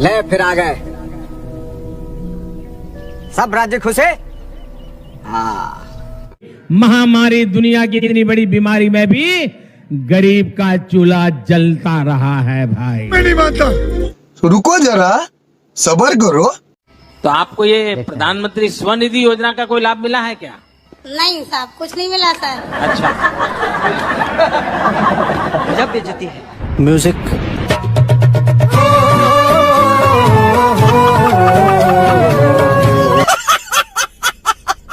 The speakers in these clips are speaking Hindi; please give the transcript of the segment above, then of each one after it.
ले फिर आ गए। सब राज्य खुश है। हाँ, महामारी दुनिया की इतनी बड़ी बीमारी में भी गरीब का चूल्हा जलता रहा है भाई। मैं नहीं मानता। रुको जरा, सब्र करो। तो आपको ये प्रधानमंत्री स्वनिधि योजना का कोई लाभ मिला है क्या? नहीं साहब, कुछ नहीं मिला सर। अच्छा, जब बेइज्जती है। म्यूजिक।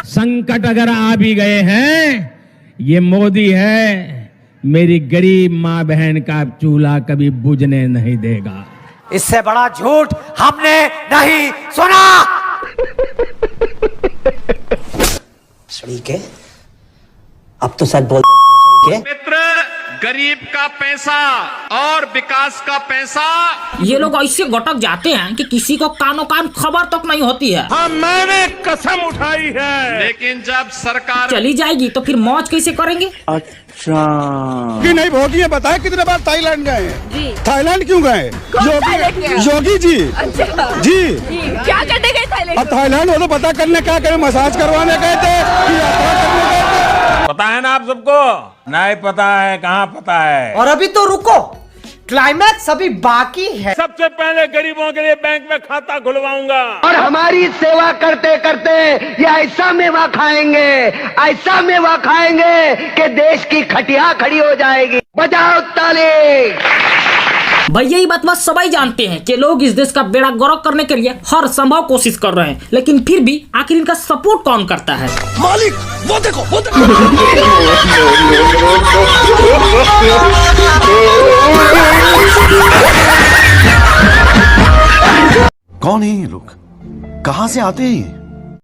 संकट अगर आ भी गए हैं, ये मोदी है, मेरी गरीब माँ बहन का चूल्हा कभी बुझने नहीं देगा। इससे बड़ा झूठ हमने नहीं सुना। भोसड़ी के, अब तो सच बोलते भोसड़ी के। मित्र, गरीब का पैसा और विकास का पैसा, ये लोग ऐसे गटक जाते हैं कि किसी को कानो कान खबर तक नहीं होती है। हाँ, मैंने कसम उठाई है। लेकिन जब सरकार चली जाएगी तो फिर मौज कैसे करेंगे? कि नहीं भोगी, बताए कितने बार थाईलैंड गए? थाईलैंड क्यों गए? योगी जी। जी क्या करने गए थाईलैंड? अब थाईलैंड वो तो पता करने क्या करे, मसाज करवाने गए थे कि यात्रा करने गए थे? पता है ना आप सबको? नहीं पता है, कहाँ पता है। और अभी तो रुको, क्लाइमैक्स अभी बाकी है। सबसे पहले गरीबों के लिए बैंक में खाता खुलवाऊंगा। और हमारी सेवा करते करते ये ऐसा मेवा खाएंगे कि देश की खटिया खड़ी हो जाएगी। बजाओ ताली। भैया ये बात सभी जानते हैं कि लोग इस देश का बेड़ा गर्क करने के लिए हर संभव कोशिश कर रहे हैं, लेकिन फिर भी आखिर इनका सपोर्ट कौन करता है? मालिक, वो देखो, वो देखो। कौन है ये लोग? कहां से आते हैं?